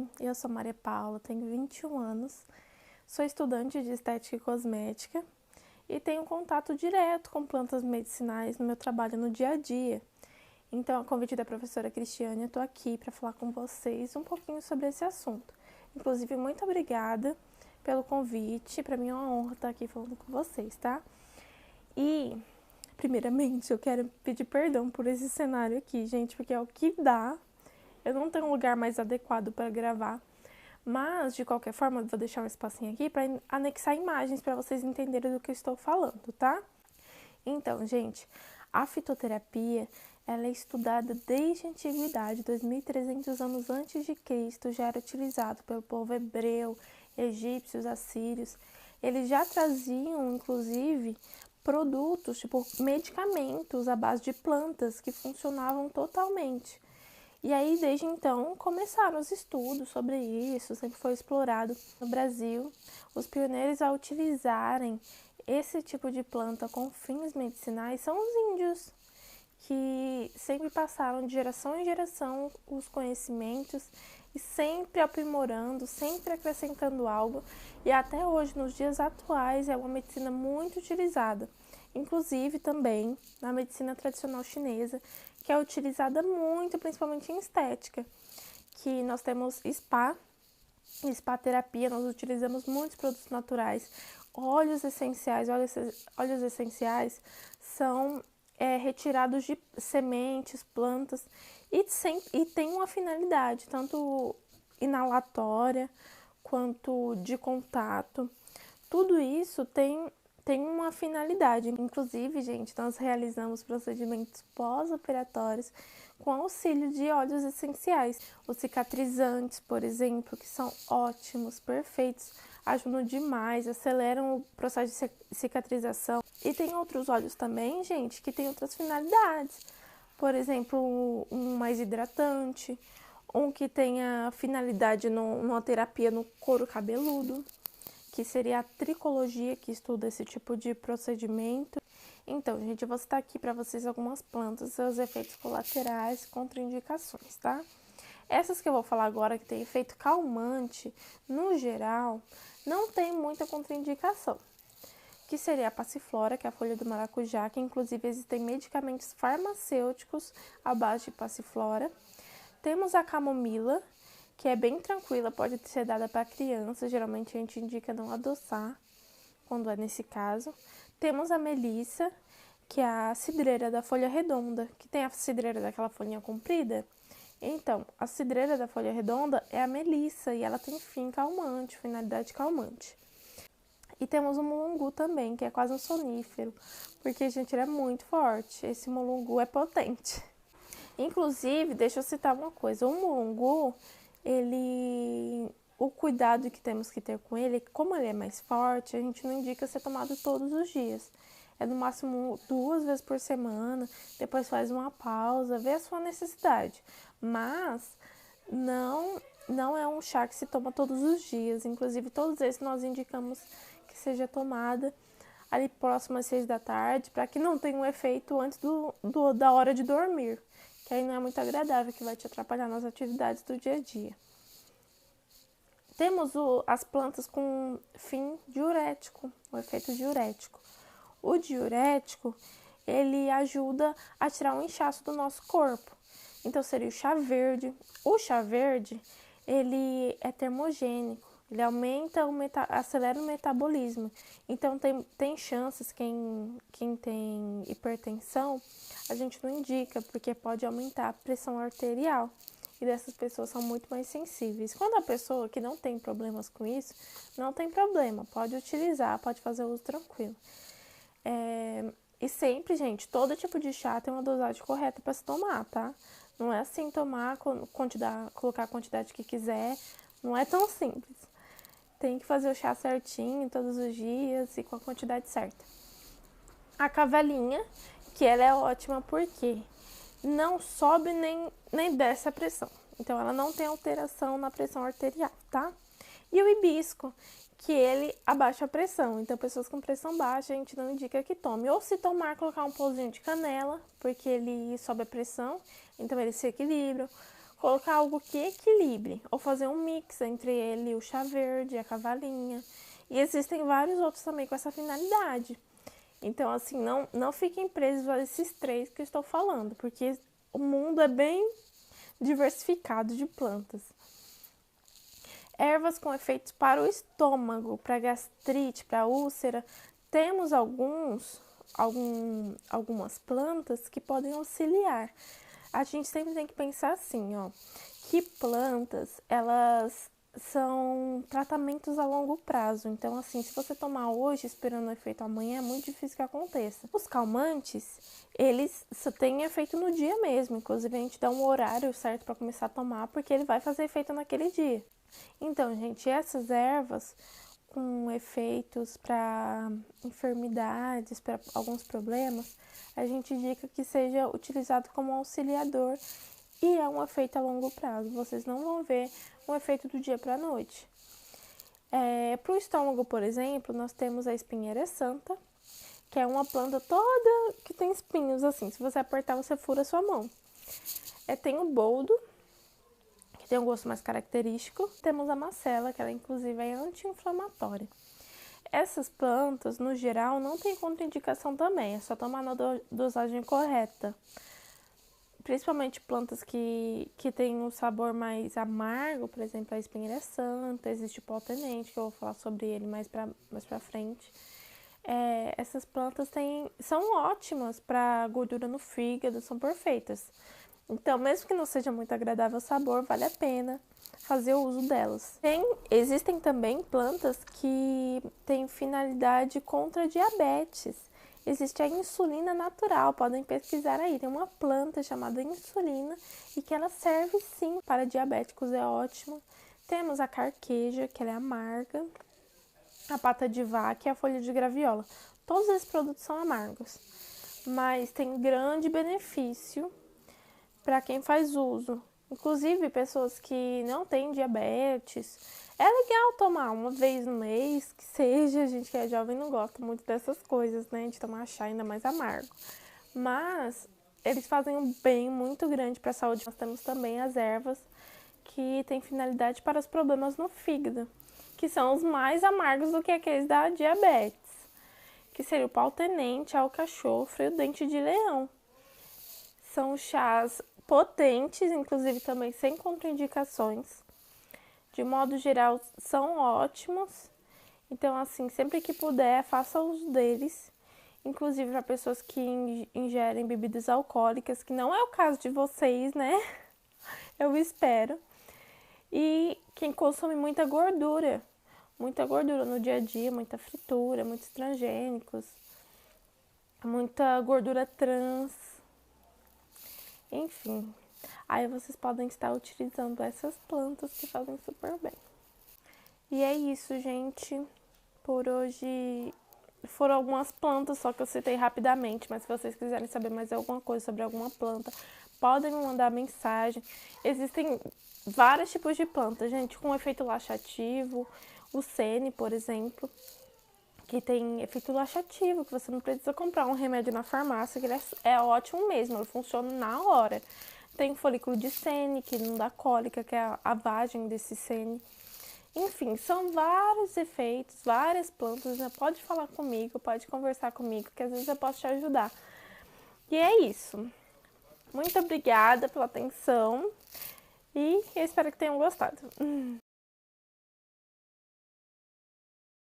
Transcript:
bem? Eu sou Maria Paula, tenho 21 anos, sou estudante de estética e cosmética e tenho contato direto com plantas medicinais no meu trabalho no dia a dia. Então, a convite da professora Cristiane, eu estou aqui para falar com vocês um pouquinho sobre esse assunto. Inclusive, muito obrigada pelo convite, para mim é uma honra estar aqui falando com vocês, tá? E, primeiramente, eu quero pedir perdão por esse cenário aqui, gente, porque é o que dá. Eu não tenho um lugar mais adequado para gravar, mas, de qualquer forma, eu vou deixar um espacinho aqui para anexar imagens para vocês entenderem do que eu estou falando, tá? Então, gente, a fitoterapia, ela é estudada desde a antiguidade, 2.300 anos antes de Cristo, já era utilizado pelo povo hebreu, egípcios, assírios. Eles já traziam, inclusive, produtos, tipo medicamentos à base de plantas que funcionavam totalmente. E aí, desde então, começaram os estudos sobre isso, sempre foi explorado no Brasil. Os pioneiros a utilizarem esse tipo de planta com fins medicinais são os índios, que sempre passaram de geração em geração os conhecimentos e sempre aprimorando, sempre acrescentando algo. E até hoje, nos dias atuais, é uma medicina muito utilizada. Inclusive também na medicina tradicional chinesa, que é utilizada muito, principalmente em estética, que nós temos spa terapia, nós utilizamos muitos produtos naturais, óleos essenciais são retirados de sementes, plantas, e tem uma finalidade, tanto inalatória quanto de contato. Tudo isso tem uma finalidade. Inclusive, gente, nós realizamos procedimentos pós-operatórios com auxílio de óleos essenciais. Os cicatrizantes, por exemplo, que são ótimos, perfeitos, ajudam demais, aceleram o processo de cicatrização. E tem outros óleos também, gente, que tem outras finalidades. Por exemplo, um mais hidratante, um que tenha finalidade numa terapia no couro cabeludo, que seria a tricologia, que estuda esse tipo de procedimento. Então, gente, eu vou citar aqui para vocês algumas plantas, seus efeitos colaterais, contraindicações, tá? Essas que eu vou falar agora, que tem efeito calmante, no geral, não tem muita contraindicação. Que seria a passiflora, que é a folha do maracujá, que inclusive existem medicamentos farmacêuticos à base de passiflora. Temos a camomila, que é bem tranquila, pode ser dada para criança, geralmente a gente indica não adoçar, quando é nesse caso. Temos a melissa, que é a cidreira da folha redonda, que tem a cidreira daquela folhinha comprida. Então, a cidreira da folha redonda é a melissa e ela tem fim calmante, finalidade calmante. E temos o mulungu também, que é quase um sonífero, porque, gente, ele é muito forte, esse mulungu é potente. Inclusive, deixa eu citar uma coisa, o mulungu, o cuidado que temos que ter com ele, como ele é mais forte, a gente não indica ser tomado todos os dias. É no máximo 2 vezes por semana, depois faz uma pausa, vê a sua necessidade. Mas não é um chá que se toma todos os dias. Inclusive, todos esses nós indicamos que seja tomada ali próximo às 6 da tarde, para que não tenha um efeito antes da hora de dormir, que aí não é muito agradável, que vai te atrapalhar nas atividades do dia a dia. Temos as plantas com fim diurético, o efeito diurético. O diurético, ele ajuda a tirar o inchaço do nosso corpo. Então, seria o chá verde. O chá verde, ele é termogênico, ele acelera o metabolismo. Então, tem chances, quem tem hipertensão, a gente não indica, porque pode aumentar a pressão arterial. E dessas pessoas são muito mais sensíveis. Quando a pessoa que não tem problemas com isso, não tem problema, pode utilizar, pode fazer uso tranquilo. E sempre, gente, todo tipo de chá tem uma dosagem correta para se tomar, tá? Não é assim tomar, colocar a quantidade que quiser, não é tão simples. Tem que fazer o chá certinho todos os dias e com a quantidade certa. A cavalinha, que ela é ótima porque não sobe nem desce a pressão. Então, ela não tem alteração na pressão arterial, tá? E o hibisco, que ele abaixa a pressão. Então, pessoas com pressão baixa, a gente não indica que tome. Ou se tomar, colocar um pouquinho de canela, porque ele sobe a pressão, então ele se equilibra. colocar algo que equilibre, ou fazer um mix entre ele e o chá verde, a cavalinha. E existem vários outros também com essa finalidade. Então, assim, não fiquem presos a esses 3 que eu estou falando, porque o mundo é bem diversificado de plantas. Ervas com efeitos para o estômago, para gastrite, para úlcera. Temos algumas plantas que podem auxiliar. A gente sempre tem que pensar assim, ó, que plantas, elas são tratamentos a longo prazo. Então, assim, se você tomar hoje esperando o efeito amanhã, é muito difícil que aconteça. Os calmantes, eles só têm efeito no dia mesmo. Inclusive, a gente dá um horário certo para começar a tomar, porque ele vai fazer efeito naquele dia. Então, gente, essas ervas com efeitos para enfermidades, para alguns problemas, a gente indica que seja utilizado como auxiliador e é um efeito a longo prazo. Vocês não vão ver um efeito do dia para a noite. Para o estômago, por exemplo, nós temos a espinheira santa, que é uma planta toda que tem espinhos assim. Se você apertar, você fura a sua mão. Tem o boldo, que tem um gosto mais característico. Temos a macela, que ela inclusive é anti-inflamatória. Essas plantas, no geral, não tem contraindicação também, é só tomar na dosagem correta. Principalmente plantas que têm um sabor mais amargo, por exemplo, a espinheira santa, existe o pau tenente, que eu vou falar sobre ele mais pra frente. Essas plantas são ótimas para gordura no fígado, são perfeitas. Então, mesmo que não seja muito agradável o sabor, vale a pena fazer o uso delas. Existem também plantas que têm finalidade contra diabetes. Existe a insulina natural, podem pesquisar aí. Tem uma planta chamada insulina e que ela serve sim para diabéticos, é ótima. Temos a carqueja, que ela é amarga, a pata de vaca e a folha de graviola. Todos esses produtos são amargos, mas tem grande benefício para quem faz uso. Inclusive, pessoas que não têm diabetes, é legal tomar uma vez no mês, que seja. A gente que é jovem não gosta muito dessas coisas, né? De tomar chá ainda mais amargo. Mas eles fazem um bem muito grande para a saúde. Nós temos também as ervas que têm finalidade para os problemas no fígado, que são os mais amargos do que aqueles da diabetes, que seria o pau-tenente, a alcachofra e o dente de leão. São chás potentes, inclusive também sem contraindicações. De modo geral, são ótimos. Então, assim, sempre que puder, faça uso deles. Inclusive para pessoas que ingerem bebidas alcoólicas, que não é o caso de vocês, né? Eu espero. E quem consome muita gordura no dia a dia, muita fritura, muitos transgênicos, muita gordura trans. Enfim, aí vocês podem estar utilizando essas plantas que fazem super bem. E é isso, gente. Por hoje foram algumas plantas só que eu citei rapidamente, mas se vocês quiserem saber mais alguma coisa sobre alguma planta, podem me mandar mensagem. Existem vários tipos de plantas, gente, com efeito laxativo. O sene, por exemplo, que tem efeito laxativo, que você não precisa comprar um remédio na farmácia, que ele é ótimo mesmo, ele funciona na hora. Tem o folículo de sene, que não dá cólica, que é a vagem desse sene. Enfim, são vários efeitos, várias plantas. Já pode falar comigo, pode conversar comigo, que às vezes eu posso te ajudar. E é isso. Muito obrigada pela atenção e eu espero que tenham gostado.